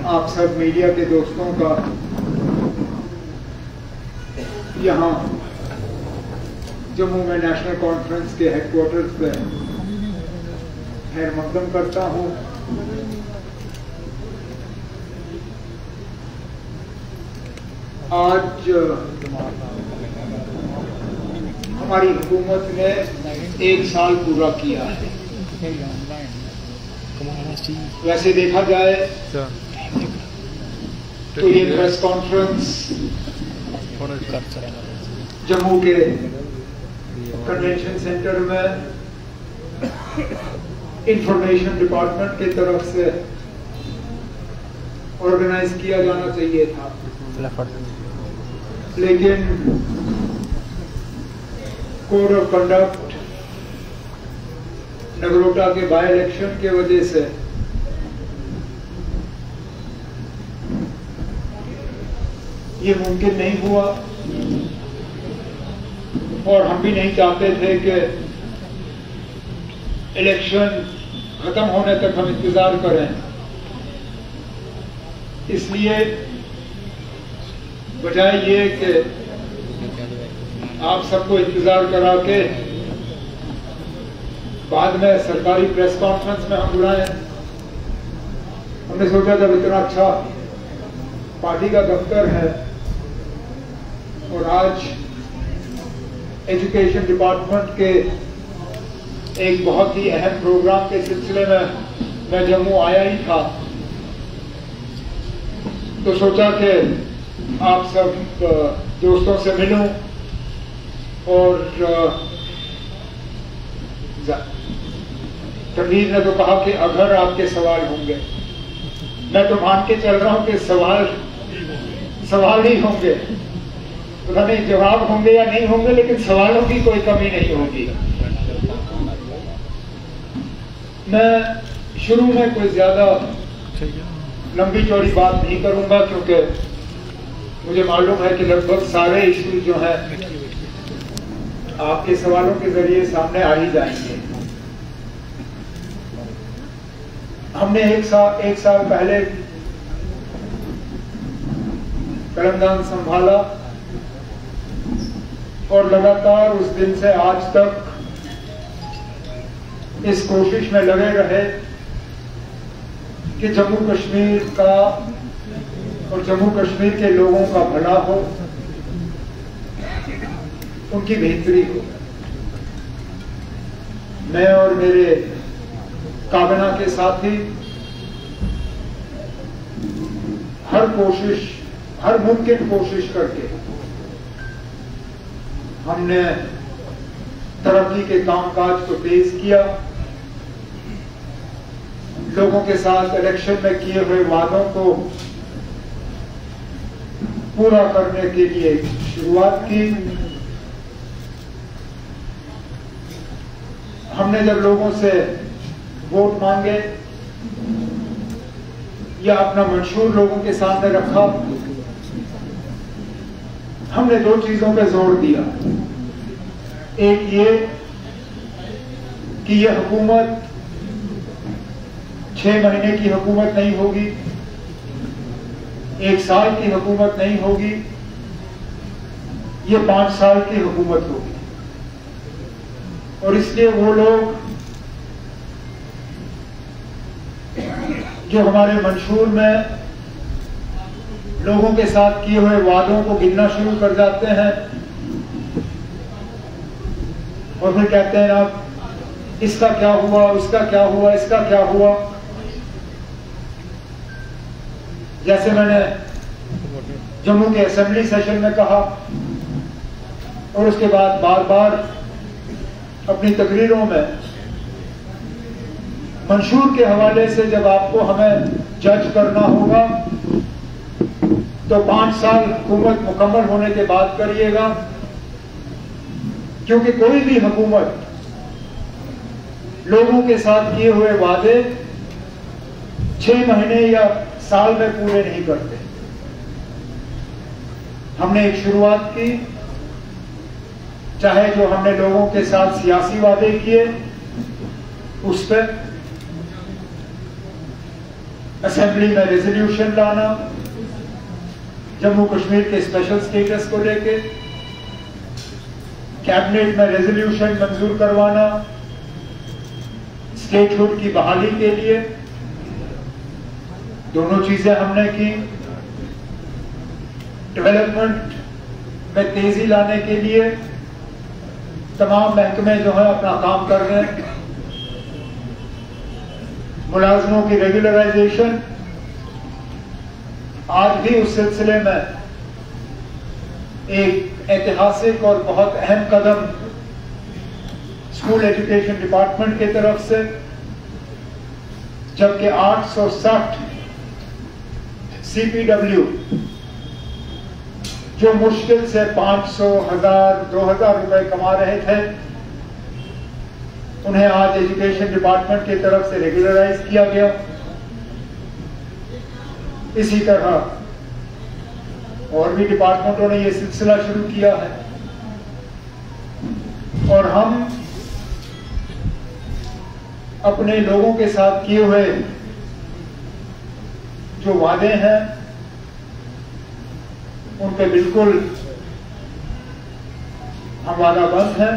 आप सब मीडिया के दोस्तों का यहाँ जम्मू में नेशनल कॉन्फ्रेंस के हेडक्वार्टर्स पे खैर मकदम करता हूँ। आज हमारी हुकूमत ने 1 साल पूरा किया है। वैसे देखा जाए तो ये प्रेस कॉन्फ्रेंस जम्मू के कन्वेंशन सेंटर में इंफॉर्मेशन डिपार्टमेंट की तरफ से ऑर्गेनाइज किया जाना चाहिए था, लेकिन कोड ऑफ कंडक्ट नगरोटा के बाय इलेक्शन के वजह से ये मुमकिन नहीं हुआ और हम भी नहीं चाहते थे कि इलेक्शन खत्म होने तक हम इंतजार करें। इसलिए बजाय ये कि आप सबको इंतजार करा के बाद में सरकारी प्रेस कॉन्फ्रेंस में हम बुलाएं, हमने सोचा जब इतना अच्छा पार्टी का दफ्तर है और आज एजुकेशन डिपार्टमेंट के एक बहुत ही अहम प्रोग्राम के सिलसिले में मैं जम्मू आया ही था, तो सोचा कि आप सब दोस्तों से मिलूं और तनवीर ने तो कहा कि अगर आपके सवाल होंगे, मैं तो मान के चल रहा हूं कि सवाल ही होंगे, पता नहीं जवाब होंगे या नहीं होंगे, लेकिन सवालों की कोई कमी नहीं होगी। मैं शुरू में कोई ज्यादा लंबी चौड़ी बात नहीं करूंगा, क्योंकि मुझे मालूम है कि लगभग सारे इश्यूज जो हैं आपके सवालों के जरिए सामने आ ही जाएंगे। हमने एक साल पहले कलमदान संभाला और लगातार उस दिन से आज तक इस कोशिश में लगे रहे कि जम्मू कश्मीर का और जम्मू कश्मीर के लोगों का भला हो, उनकी बेहतरी हो। मैं और मेरे काबिना के साथी हर मुमकिन कोशिश करके हमने तरक्की के कामकाज को तेज किया, लोगों के साथ इलेक्शन में किए हुए वादों को पूरा करने के लिए शुरुआत की। हमने जब लोगों से वोट मांगे या अपना मंशूर लोगों के सामने रखा, हमने 2 चीजों पे जोर दिया। एक ये कि यह हुकूमत 6 महीने की हुकूमत नहीं होगी, 1 साल की हुकूमत नहीं होगी, ये 5 साल की हुकूमत होगी। और इसलिए वो लोग जो हमारे मंशूर में लोगों के साथ किए हुए वादों को गिनना शुरू कर जाते हैं और फिर कहते हैं अब इसका क्या हुआ, उसका क्या हुआ, इसका क्या हुआ। जैसे मैंने जम्मू के असेंबली सेशन में कहा और उसके बाद बार बार अपनी तकरीरों में मंशूर के हवाले से जब आपको हमें जज करना होगा तो 5 साल हुकूमत मुकम्मल होने के बाद करिएगा, क्योंकि कोई भी हुकूमत लोगों के साथ किए हुए वादे 6 महीने या साल में पूरे नहीं करते। हमने एक शुरुआत की, चाहे जो हमने लोगों के साथ सियासी वादे किए उस पर, असेंबली में रेजोल्यूशन लाना जम्मू कश्मीर के स्पेशल स्टेटस को लेके, कैबिनेट में रेजोल्यूशन मंजूर करवाना स्टेटहुड की बहाली के लिए। दोनों चीजें हमने की। डेवलपमेंट में तेजी लाने के लिए तमाम महकमे जो है अपना काम कर रहे हैं। मुलाजमों की रेगुलराइजेशन, आज भी उस सिलसिले में एक ऐतिहासिक और बहुत अहम कदम स्कूल एजुकेशन डिपार्टमेंट की तरफ से, जबकि 860 CPW जो मुश्किल से 500, 1000, 2000 रुपए कमा रहे थे, उन्हें आज एजुकेशन डिपार्टमेंट की तरफ से रेगुलराइज किया गया। इसी तरह और भी डिपार्टमेंटों ने यह सिलसिला शुरू किया है और हम अपने लोगों के साथ किए हुए जो वादे हैं उन पे बिल्कुल हम वादाबंद हैं।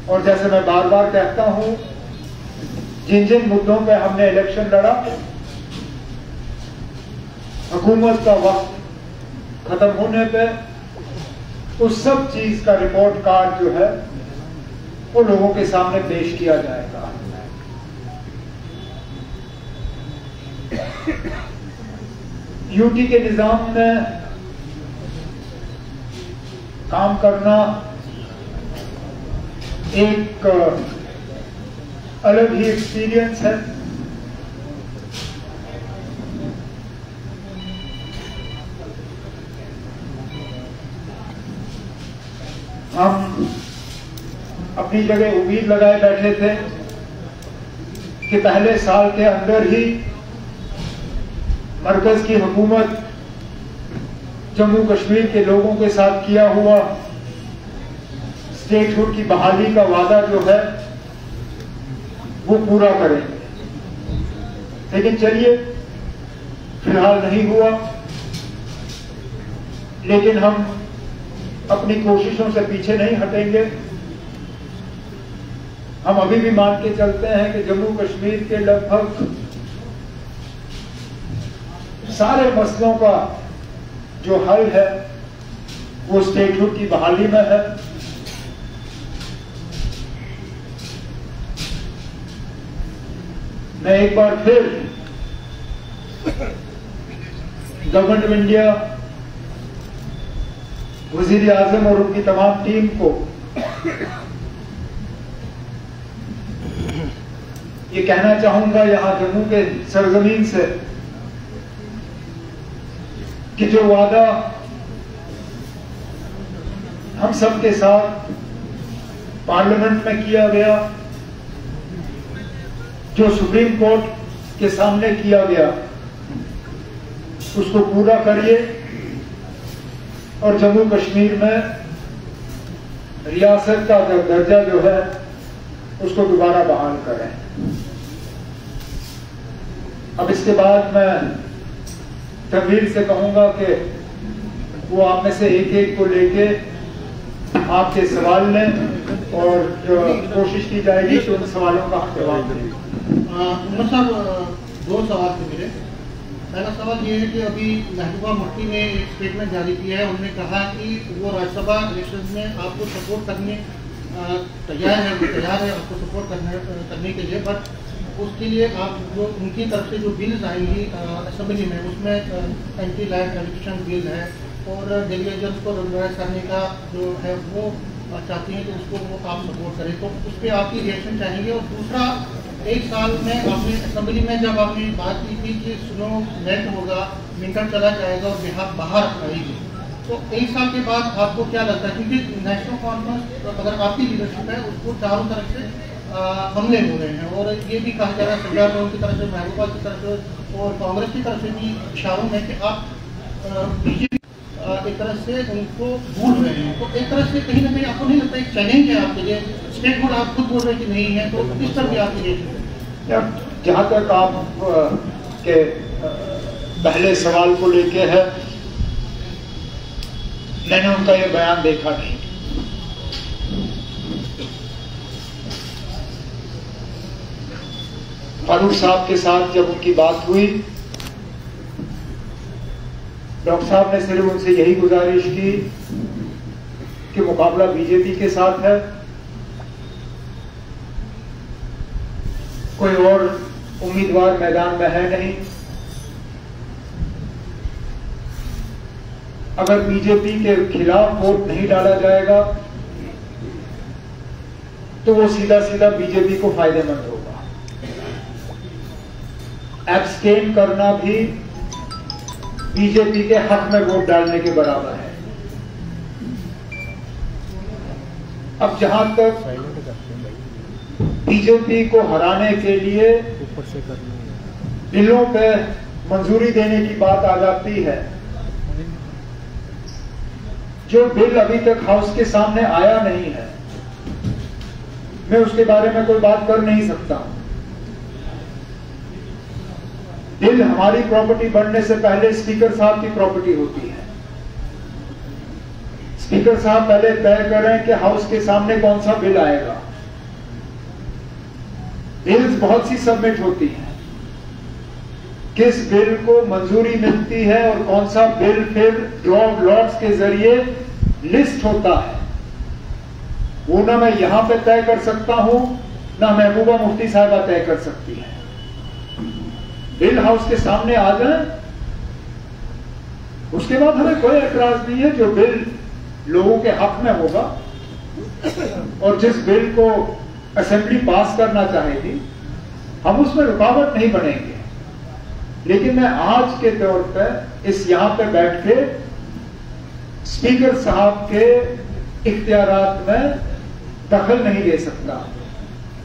और जैसे मैं बार बार कहता हूं, जिन जिन मुद्दों पे हमने इलेक्शन लड़ा, हुकूमत का वक्त खत्म होने पे उस सब चीज का रिपोर्ट कार्ड जो है वो लोगों के सामने पेश किया जाएगा। यूटी के निजाम में काम करना एक अलग ही एक्सपीरियंस है। हम अपनी जगह उम्मीद लगाए बैठे थे कि पहले साल के अंदर ही मरकज की हुकूमत जम्मू कश्मीर के लोगों के साथ किया हुआ स्टेटहुड की बहाली का वादा जो है वो पूरा करेंगे। लेकिन चलिए, फिलहाल नहीं हुआ, लेकिन हम अपनी कोशिशों से पीछे नहीं हटेंगे। हम अभी भी मान के चलते हैं कि जम्मू कश्मीर के लगभग सारे मसलों का जो हल है वो स्टेटहुड की बहाली में है। मैं एक बार फिर गवर्नमेंट ऑफ इंडिया, वजीर आजम और उनकी तमाम टीम को ये कहना चाहूंगा यहां जम्मू के सरजमीन से कि जो वादा हम सबके साथ पार्लियामेंट में किया गया, जो सुप्रीम कोर्ट के सामने किया गया, उसको पूरा करिए और जम्मू कश्मीर में रियासत का दर्जा जो है उसको दोबारा बहाल करें। अब इसके बाद मैं तनवीर से कहूंगा कि वो आप में से एक एक को लेके आपके सवाल लें और जो कोशिश की जाएगी कि उन सवालों का हम जवाब दें। उमर साहब, दो सवाल थे मेरे। पहला सवाल ये है कि अभी महबूबा मुफ्ती ने एक स्टेटमेंट जारी किया है। उन्होंने कहा कि वो राज्यसभा इलेक्शन में आपको सपोर्ट करने तैयार है आपको सपोर्ट करने के लिए, बट उसके लिए आप जो उनकी तरफ से जो बिल्स आएंगी असेंबली में, उसमें एंटी लैंड एविक्शन बिल है और डेलीगेशंस को रेगुलराइज करने का जो है वो चाहती हैं कि उसको वो आप सपोर्ट करें, तो उस पर आपकी रिएक्शन चाहेंगे। और दूसरा, एक साल में आपने असेंबली में जब आपने बात की थी कि स्नो मेल्ट होगा, विंटर चला जाएगा और बिहार बाहर आएगी, तो एक साल के बाद आपको क्या लगता है, क्योंकि नेशनल कॉन्फ्रेंस अगर आपकी लीडरशिप है उसको चारों तरफ से हमले हो रहे हैं और ये भी कहा जा रहा है सरदार लोगों की तरफ से, महबूबा की तरफ से और कांग्रेस की तरफ से भी इशारों में कि आप बीजेपी एक तरह से उनको भूल रहे हैं, तो एक तरह से कहीं ना कहीं आपको नहीं लगता एक चैलेंज है आपके लिए? स्टेटहुड आप खुद बोल रहे हैं कि नहीं है, तो इस पर भी आपकी रिएक्शन? जहां तक आप के पहले सवाल को लेके है, मैंने उनका ये बयान देखा नहीं। फारूक साहब के साथ जब उनकी बात हुई, डॉक्टर साहब ने सिर्फ उनसे यही गुजारिश की कि मुकाबला बीजेपी के साथ है, कोई और उम्मीदवार मैदान में है नहीं। अगर बीजेपी के खिलाफ वोट नहीं डाला जाएगा तो वो सीधा सीधा बीजेपी को फायदेमंद होगा। एब्सटेन करना भी बीजेपी के हक में वोट डालने के बराबर है। अब जहां तक बीजेपी को हराने के लिए बिलों पे मंजूरी देने की बात आ जाती है, जो बिल अभी तक हाउस के सामने आया नहीं है, मैं उसके बारे में कोई बात कर नहीं सकता। बिल हमारी प्रॉपर्टी बनने से पहले स्पीकर साहब की प्रॉपर्टी होती है। स्पीकर साहब पहले तय करें कि हाउस के सामने कौन सा बिल आएगा। बिल्स बहुत सी सबमिट होती हैं, किस बिल को मंजूरी मिलती है और कौन सा बिल फिर ड्रॉ ऑफ लॉट्स के जरिए लिस्ट होता है, वो ना मैं यहां पे तय कर सकता हूं, ना महबूबा मुफ्ती साहिबा तय कर सकती है। बिल हाउस के सामने आ जाए, उसके बाद हमें कोई एतराज नहीं है। जो बिल लोगों के हक में होगा और जिस बिल को असेंबली पास करना चाहेगी, हम उसमें रुकावट नहीं बनेंगे। लेकिन मैं आज के तौर पर इस यहां पे बैठ के स्पीकर साहब के इख्तियारात में दखल नहीं दे सकता।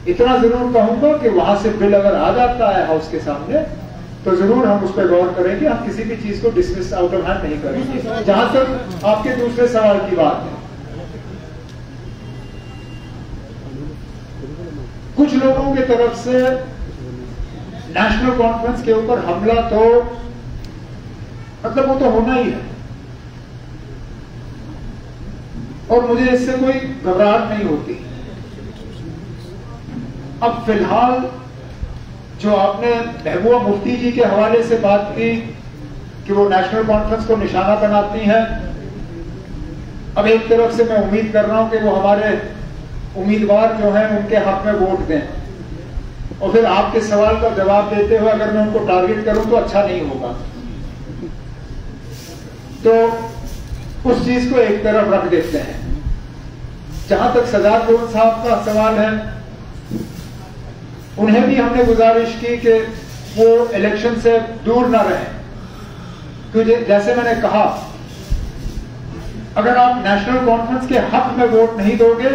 इतना जरूर कहूंगा कि वहां से बिल अगर आ जाता है हाउस के सामने तो जरूर हम उस पर गौर करेंगे। हम किसी भी चीज को डिसमिस आउट ऑफ हैंड नहीं करेंगे। जहां तक आपके दूसरे सवाल की बात है, कुछ लोगों की तरफ से नेशनल कॉन्फ्रेंस के ऊपर हमला, तो मतलब वो तो होना ही है और मुझे इससे कोई घबराहट नहीं होती। अब फिलहाल जो आपने महबूबा मुफ्ती जी के हवाले से बात की कि वो नेशनल कॉन्फ्रेंस को निशाना बनाती हैं, अब एक तरफ से मैं उम्मीद कर रहा हूं कि वो हमारे उम्मीदवार जो हैं उनके हक में वोट दें, और फिर आपके सवाल का जवाब देते हुए अगर मैं उनको टारगेट करूं तो अच्छा नहीं होगा। तो उस चीज को एक तरफ रख देते हैं। जहां तक सजाद लोन साहब का सवाल है, उन्हें भी हमने गुजारिश की कि वो इलेक्शन से दूर ना रहें, क्योंकि जैसे मैंने कहा, अगर आप नेशनल कॉन्फ्रेंस के हक में वोट नहीं दोगे,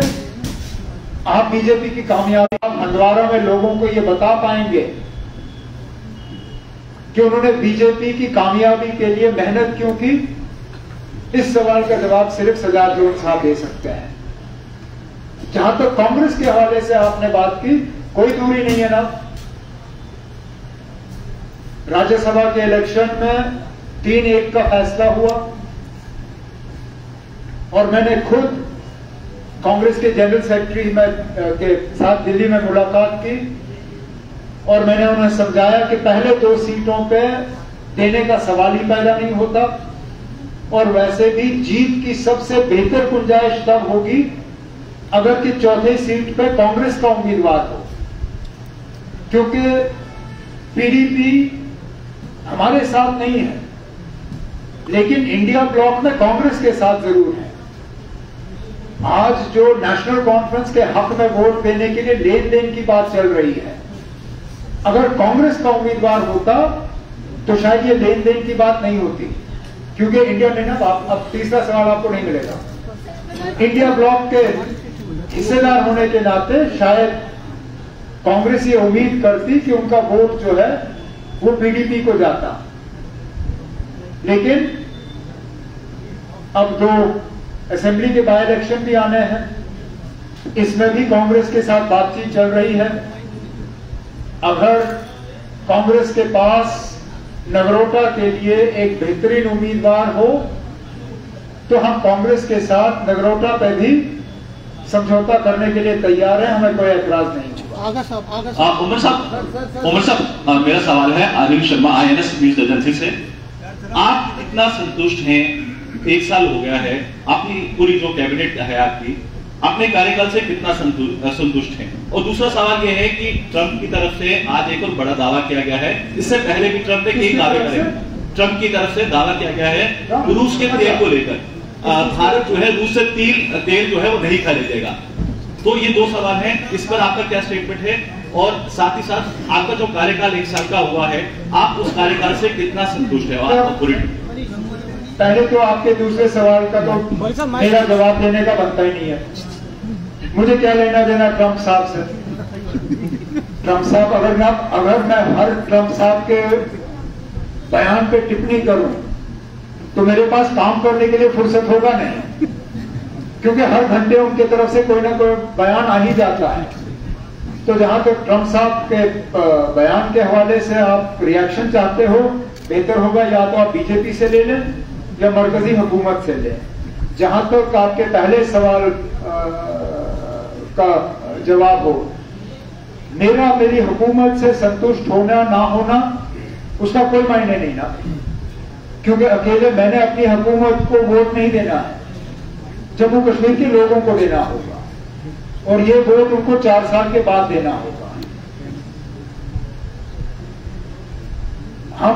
आप बीजेपी की कामयाबी हंदवारा में लोगों को ये बता पाएंगे कि उन्होंने बीजेपी की कामयाबी के लिए मेहनत क्यों की। इस सवाल का जवाब सिर्फ सजाद लोन साहब दे सकते हैं। जहां तक कांग्रेस के हवाले से आपने बात की, कोई दूरी नहीं है ना। राज्यसभा के इलेक्शन में 3-1 का फैसला हुआ और मैंने खुद कांग्रेस के जनरल सेक्रेटरी के साथ दिल्ली में मुलाकात की और मैंने उन्हें समझाया कि पहले 2 सीटों पे देने का सवाल ही पैदा नहीं होता, और वैसे भी जीत की सबसे बेहतर गुंजाइश तब होगी अगर कि चौथी सीट पे कांग्रेस का उम्मीदवार हो, क्योंकि पीडीपी हमारे साथ नहीं है, लेकिन इंडिया ब्लॉक में कांग्रेस के साथ जरूर है। आज जो नेशनल कॉन्फ्रेंस के हक में वोट देने के लिए लेन देन की बात चल रही है, अगर कांग्रेस का उम्मीदवार होता तो शायद ये लेन देन की बात नहीं होती, क्योंकि इंडिया में ना, अब तीसरा सवाल आपको नहीं मिलेगा। इंडिया ब्लॉक के हिस्सेदार होने के नाते शायद कांग्रेस ये उम्मीद करती कि उनका वोट जो है वो पीडीपी को जाता, लेकिन अब 2 असेंबली के बाय इलेक्शन भी आने हैं, इसमें भी कांग्रेस के साथ बातचीत चल रही है। अगर कांग्रेस के पास नगरोटा के लिए एक बेहतरीन उम्मीदवार हो तो हम कांग्रेस के साथ नगरोटा पे भी समझौता करने के लिए तैयार हैं, हमें कोई ऐतराज नहीं। उमर साहब, मेरा सवाल है Anil Sharma INS news agency से। आप कितना संतुष्ट हैं? 1 साल हो गया है आपकी पूरी जो कैबिनेट है आपकी, अपने कार्यकाल से कितना संतुष्ट हैं? और दूसरा सवाल यह है कि ट्रंप की तरफ से आज एक और बड़ा दावा किया गया है, इससे पहले भी ट्रंप ने कई दावे करे। ट्रंप की तरफ से दावा किया गया है रूस के तेल को लेकर, भारत जो है रूस से तेल जो है वो नहीं खरीदेगा। तो ये 2 सवाल हैं, इस पर आपका क्या स्टेटमेंट है? और साथ ही साथ आपका जो कार्यकाल 1 साल का हुआ है, आप उस कार्यकाल से कितना संतुष्ट है? पहले तो आपके दूसरे सवाल का तो मेरा जवाब देने का बनता ही नहीं है। मुझे क्या लेना देना ट्रंप साहब से? ट्रंप साहब अगर मैं हर ट्रंप साहब के बयान पे टिप्पणी करूं तो मेरे पास काम करने के लिए फुर्सत होगा नहीं, क्योंकि हर घंटे उनके तरफ से कोई ना कोई बयान आ ही जाता है। तो जहां तक ट्रंप साहब के बयान के हवाले से आप रिएक्शन चाहते हो, बेहतर होगा या तो आप बीजेपी से ले लें या मरकजी हुकूमत से लें। जहां तक आपके पहले सवाल का जवाब हो, मेरी हुकूमत से संतुष्ट होना ना होना उसका कोई मायने नहीं ना, क्योंकि अकेले मैंने अपनी हुकूमत को वोट नहीं देना है, जम्मू कश्मीर के लोगों को देना होगा, और ये वोट उनको 4 साल के बाद देना होगा। हम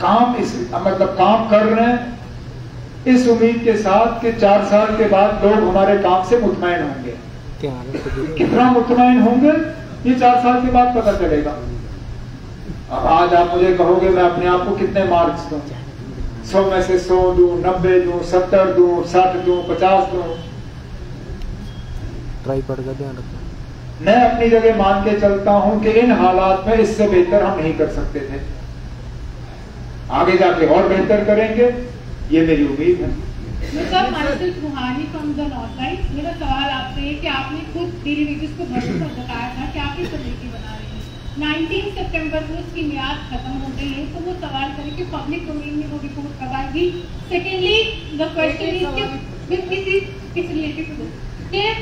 काम कर रहे हैं इस उम्मीद के साथ कि 4 साल के बाद लोग हमारे काम से मुतमईन होंगे। कितना मुतमईन होंगे ये 4 साल के बाद पता चलेगा। अब आज आप मुझे कहोगे मैं अपने आप को कितने मार्क्स दूं, 100 में से 100 दूं, 90 दूं, 70 दूं, 60 दूं, 50 दूं। ट्राइपॉड का ध्यान रखना। मैं अपनी जगह मान के चलता हूं कि इन हालात में इससे बेहतर हम नहीं कर सकते थे, आगे जाके और बेहतर करेंगे, ये मेरी उम्मीद है। मेरा सवाल आपसे है कि आपने खुद डेरिवेटिव्स को भरोसा जताया था कि आप ये कमेटी बना रहे हैं। 19 सितंबर को उसकी मियाद खत्म हो गई है, तो वो सवाल करें कि पब्लिक डोमेन में वो रिपोर्ट कब आएगी। Secondly the question is related to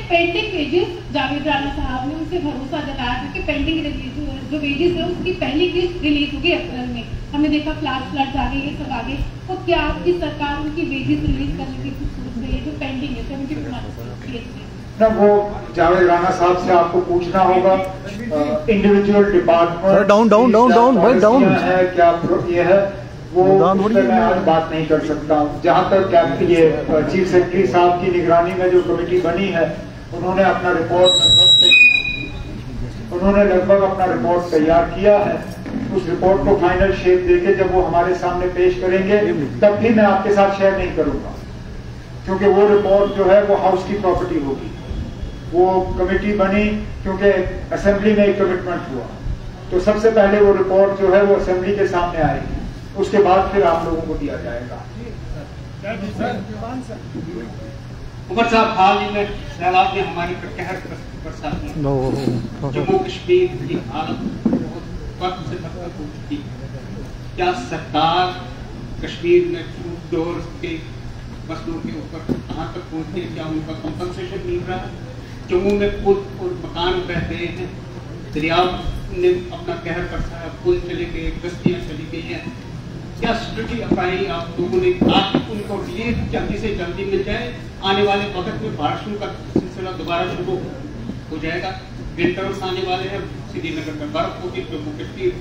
pending wages. Javed Rana sahab ने उनसे भरोसा जताया था कि पेंडिंग जो वेजेस है उसकी पहली किस्त रिलीज होगी अप्रैल में। हमने देखा फ्लड्स आ गए, ये सब आ गए। तो क्या आपकी सरकार उनकी वेजेस रिलीज करने की सोच रही है जो पेंडिंग है 72 मंथ्स? ना वो जावेद राणा साहब से आपको पूछना होगा, इंडिविजुअल डिपार्टमेंट डाउन है क्या ये है वो मैं आज बात नहीं कर सकता हूँ। जहाँ तक ये चीफ सेक्रेटरी साहब की निगरानी में जो कमेटी बनी है, उन्होंने लगभग अपना रिपोर्ट तैयार किया है। उस रिपोर्ट को फाइनल शेप देके जब वो हमारे सामने पेश करेंगे तब भी मैं आपके साथ शेयर नहीं करूंगा, क्योंकि वो रिपोर्ट जो है वो हाउस की प्रॉपर्टी होगी। वो कमेटी बनी क्योंकि असेंबली में एक कमिटमेंट हुआ, तो सबसे पहले वो रिपोर्ट जो है वो असेंबली के सामने आएगी, उसके बाद फिर आप लोगों को दिया जाएगा। उमर साहब, हाल ही में सैलाब ने हमारे पर कहर बरसा दिया। जम्मू कश्मीर की हालत बहुत वक्त से बदतर हो चुकी है। क्या सरकार कश्मीर में फूड डोर के मसलों के ऊपर कहाँ तक पहुँची है? क्या उनका कंपनसेशन मिल रहा है? जम्मू में पुल और मकान बह गए हैं, दरिया ने अपना कहर बरसाया, पुल चले गए, बस्तियाँ चली गई हैं। क्या स्ट्रेटजी अपनाई आप लोगों ने ताकि उनको रिलीफ जल्दी से जल्दी मिल जाए? आने वाले वक्त में बारिशों का सिलसिला दोबारा शुरू हो जाएगा। विंटर्स आने वाले हैं, श्रीनगर में बर्फ होगी, जम्मू कश्मीर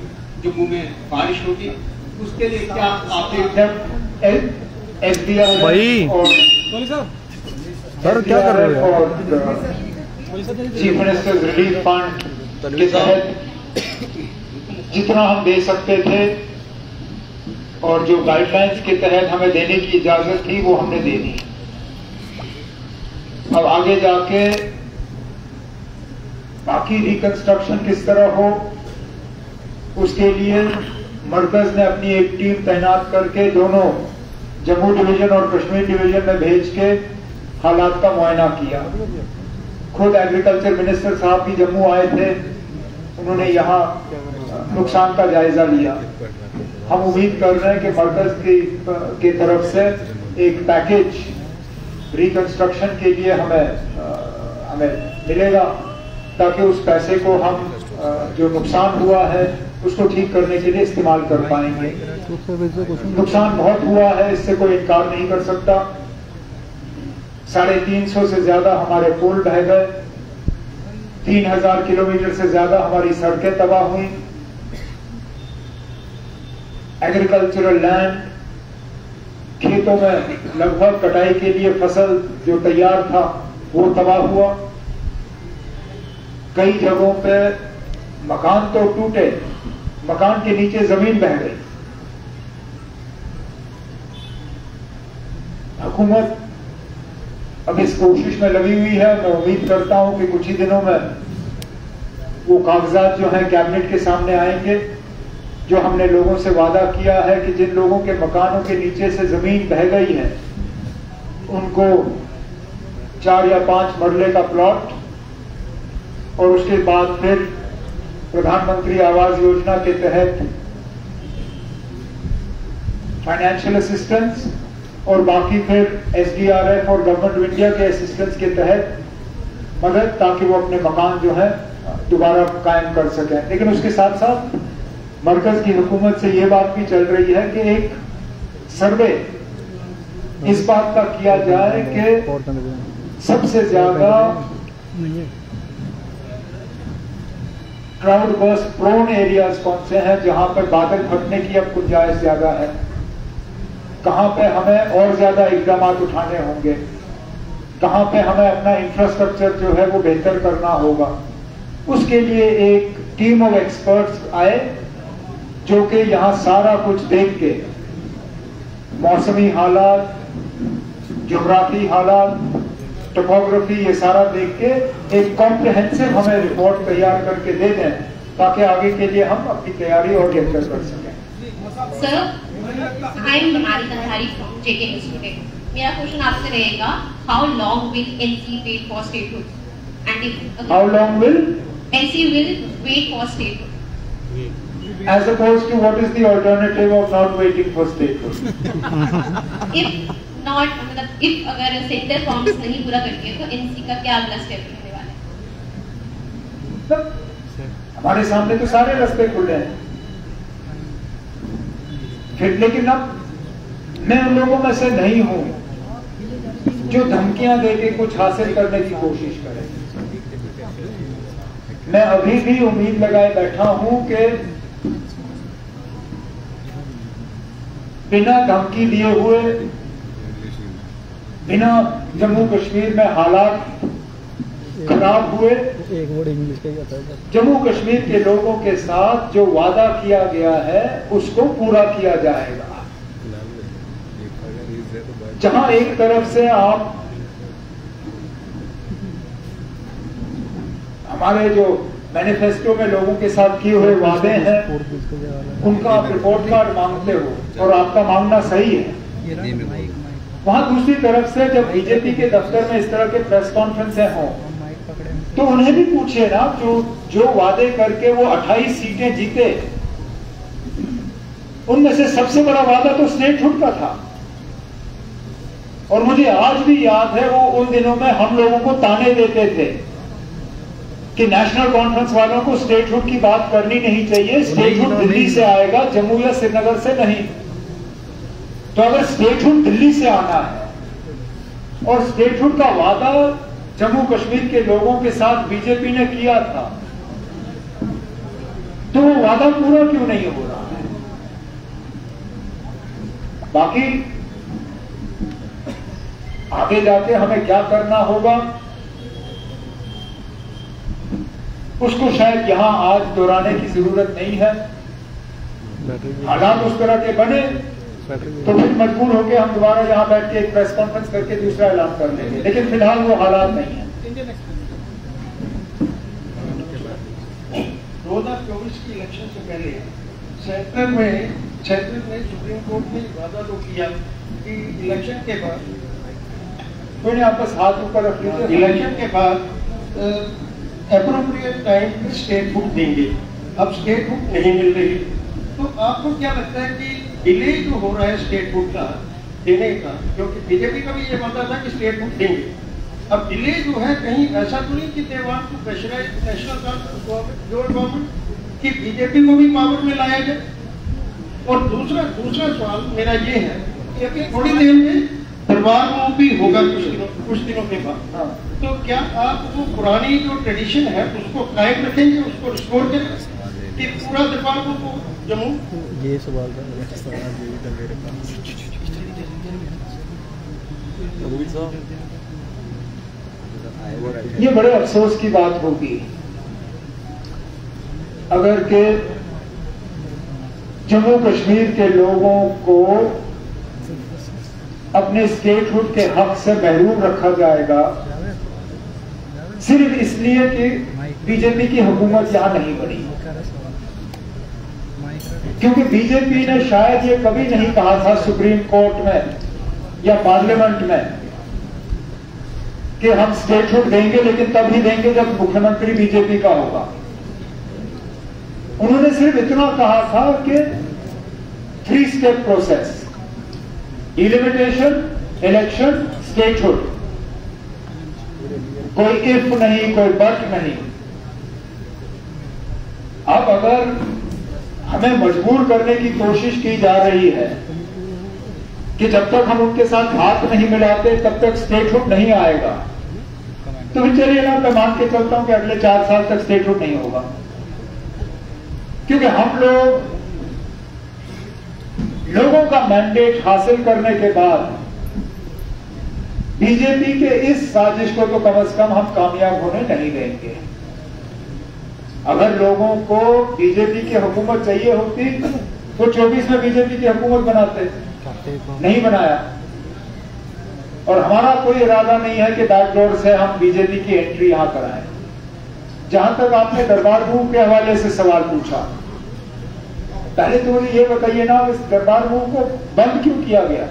जम्मू में बारिश होगी, उसके लिए क्या आपने क्या कर रहे हो? चीफ मिनिस्टर रिलीफ फंड के तहत जितना हम दे सकते थे और जो गाइडलाइंस के तहत हमें देने की इजाजत थी वो हमने दे दी। अब आगे जाके बाकी रिकंस्ट्रक्शन किस तरह हो, उसके लिए मरकज ने अपनी एक टीम तैनात करके दोनों जम्मू डिवीजन और कश्मीर डिवीजन में भेज के हालात का मुआयना किया। खुद एग्रीकल्चर मिनिस्टर साहब भी जम्मू आए थे, उन्होंने यहाँ नुकसान का जायजा लिया। हम उम्मीद कर रहे हैं कि मरकज की तरफ से एक पैकेज रिकंस्ट्रक्शन के लिए हमें मिलेगा, ताकि उस पैसे को हम जो नुकसान हुआ है उसको ठीक करने के लिए इस्तेमाल कर पाएंगे। नुकसान बहुत हुआ है, इससे कोई इनकार नहीं कर सकता। 350 से ज्यादा हमारे पुल बह गए, 3000 किलोमीटर से ज्यादा हमारी सड़कें तबाह हुई, एग्रीकल्चरल लैंड, खेतों में लगभग कटाई के लिए फसल जो तैयार था वो तबाह हुआ। कई जगहों पे मकान तो टूटे, मकान के नीचे जमीन बह गई। हुकूमत अब इस कोशिश में लगी हुई है। मैं उम्मीद करता हूं कि कुछ ही दिनों में वो कागजात जो हैं कैबिनेट के सामने आएंगे, जो हमने लोगों से वादा किया है कि जिन लोगों के मकानों के नीचे से जमीन बह गई है उनको 4 या 5 मरले का प्लॉट, और उसके बाद फिर प्रधानमंत्री आवास योजना के तहत फाइनेंशियल असिस्टेंस, और बाकी फिर SDRF और गवर्नमेंट ऑफ इंडिया के असिस्टेंस के तहत मदद, ताकि वो अपने मकान जो है दोबारा कायम कर सकें। लेकिन उसके साथ साथ मरकज की हुकूमत से ये बात भी चल रही है कि एक सर्वे इस बात का किया जाए कि सबसे ज्यादा क्राउड बर्स्ट प्रोन एरियाज कौन से हैं, जहां पर बादल फटने की अब गुंजाइश ज्यादा है, कहां पे हमें और ज्यादा इकदाम उठाने होंगे, कहां पे हमें अपना इंफ्रास्ट्रक्चर जो है वो बेहतर करना होगा। उसके लिए एक टीम ऑफ एक्सपर्ट्स आए जो कि यहाँ सारा कुछ देख के, मौसमी हालात, ज्योग्राफी हालात, टोपोग्राफी, ये सारा देख के एक कॉम्प्रिहेंसिव हमें रिपोर्ट तैयार करके दे दें, ताकि आगे के लिए हम अपनी तैयारी और बेहतर कर सकें। Sir, I am Himali Kanhari from JK institute. मेरा क्वेश्चन आपसे रहेगा, how long will NC wait for statehood? And how long will NC will wait for statehood? As opposed to what is the alternative of not waiting for statehood? If not, मतलब if अगर centre promise नहीं पूरा करती है तो NC का क्या अगला स्टेप रहने वाला है? हमारे सामने तो सारे रास्ते खुले हैं, फिर लेकिन अब मैं उन लोगों में से नहीं हूं जो धमकियां देके कुछ हासिल करने की कोशिश करें। मैं अभी भी उम्मीद लगाए बैठा हूं कि बिना धमकी दिए हुए, बिना जम्मू कश्मीर में हालात खराब हुए, जम्मू कश्मीर के लोगों के साथ जो वादा किया गया है उसको पूरा किया जाएगा। जहां एक तरफ से आप हमारे जो मैनिफेस्टो में लोगों के साथ किए हुए वादे हैं उनका आप रिपोर्ट कार्ड मांगते हो और आपका मांगना सही है, वहां दूसरी तरफ से जब बीजेपी के दफ्तर में इस तरह के प्रेस कॉन्फ्रेंसें हों तो उन्हें भी पूछिए ना, जो वादे करके वो 28 सीटें जीते उनमें से सबसे बड़ा वादा तो स्टेटहुड का था। और मुझे आज भी याद है वो उन दिनों में हम लोगों को ताने देते थे कि नेशनल कॉन्फ्रेंस वालों को स्टेटहुड की बात करनी नहीं चाहिए, स्टेटहुड दिल्ली से आएगा, जम्मू या श्रीनगर से नहीं। तो अगर स्टेटहुड दिल्ली से आना है और स्टेटहुड का वादा जम्मू कश्मीर के लोगों के साथ बीजेपी ने किया था, तो वो वादा पूरा क्यों नहीं हो रहा है? बाकी आगे जाके हमें क्या करना होगा उसको शायद यहां आज दोहराने की जरूरत नहीं है। हालात उस तरह के बने तो फिर मजबूर होकर हम दोबारा यहां बैठ के एक प्रेस कॉन्फ्रेंस करके दूसरा ऐलान कर लेंगे, लेकिन फिलहाल वो हालात नहीं है। 2024 की इलेक्शन से पहले सेंटर में सुप्रीम कोर्ट ने वादा तो किया कि इलेक्शन के बाद कोई नहीं, आपस हाथ ऊपर रख लीजिए। इलेक्शन के बाद एप्रोप्रिएट टाइम पे स्टेट बुक देंगे, अब स्टेट बुक नहीं मिल रही, तो आपको क्या लगता है कि डिले जो हो रहा है स्टेट बुक का देने का, क्योंकि बीजेपी का भी ये मानना था कि स्टेट बुक देंगे, अब डिले जो है कहीं ऐसा तो नहीं कि they want to pressurise national government कि बीजेपी को भी पावर में लाया जाए? और दूसरा सवाल मेरा ये है कि अभी थोड़ी देर में दरबार मूव भी होगा कुछ दिनों के बाद, तो क्या आप वो पुरानी जो ट्रेडिशन है उसको कायम रखेंगे, उसको रिस्टोर करें कि पूरा दरबार मूव हो जम्मू? ये सवाल था मेरे पास। ये बड़े अफसोस की बात होगी अगर के जम्मू कश्मीर के लोगों को अपने स्टेटहुड के हक से महरूम रखा जाएगा सिर्फ इसलिए कि बीजेपी की हुकूमत यहां नहीं बनी, क्योंकि बीजेपी ने शायद ये कभी नहीं कहा था सुप्रीम कोर्ट में या पार्लियामेंट में कि हम स्टेटहुड देंगे, लेकिन तभी देंगे जब मुख्यमंत्री बीजेपी का होगा। उन्होंने सिर्फ इतना कहा था कि 3 step process, delimitation, election, statehood, कोई इफ नहीं, कोई बट नहीं। अब अगर हमें मजबूर करने की कोशिश की जा रही है कि जब तक हम उनके साथ हाथ नहीं मिलाते तब तक स्टेटहुड नहीं आएगा, तो फिर चलिए ना, मैं मान के चलता हूं कि अगले 4 साल तक स्टेटहुड नहीं होगा, क्योंकि हम लोगों का मैंडेट हासिल करने के बाद बीजेपी के इस साजिश को तो कम से कम हम कामयाब होने नहीं देंगे। अगर लोगों को बीजेपी की हुकूमत चाहिए होती तो 24 में बीजेपी की हुकूमत बनाते, नहीं बनाया। और हमारा कोई इरादा नहीं है कि बैकडोर से हम बीजेपी की एंट्री यहां कराएं। जहां तक आपने दरबार मूव के हवाले से सवाल पूछा, पहले तो मुझे ये बताइए ना, इस दरबार मूव को बंद क्यों किया गया?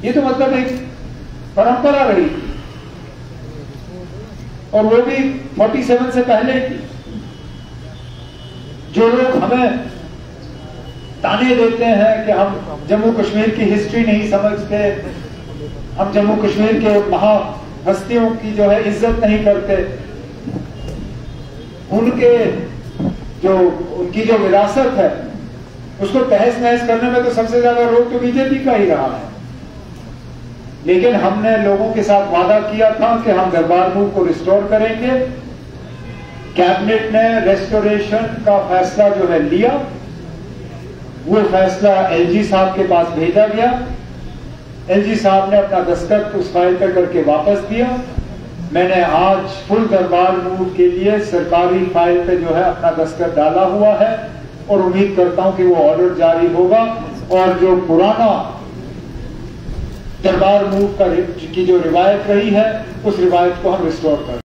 ये तो मतलब एक परंपरा रही और वो भी 47 से पहले की। जो लोग हमें ताने देते हैं कि हम जम्मू कश्मीर की हिस्ट्री नहीं समझते, हम जम्मू कश्मीर के महा हस्तियों की जो है इज्जत नहीं करते, उनकी जो विरासत है उसको तहस नहस करने में तो सबसे ज्यादा रोक तो बीजेपी का ही रहा है। लेकिन हमने लोगों के साथ वादा किया था कि हम दरबार मूव को रिस्टोर करेंगे। कैबिनेट ने रेस्टोरेशन का फैसला जो है लिया, वो फैसला एलजी साहब के पास भेजा गया। एलजी साहब ने अपना दस्तखत उस फाइल पर करके वापस दिया। मैंने आज फुल दरबार मूव के लिए सरकारी फाइल पे जो है अपना दस्तखत डाला हुआ है और उम्मीद करता हूं कि वो ऑर्डर जारी होगा और जो पुराना दरबार मूव की जो रिवायत रही है उस रिवायत को हम रिस्टोर करें।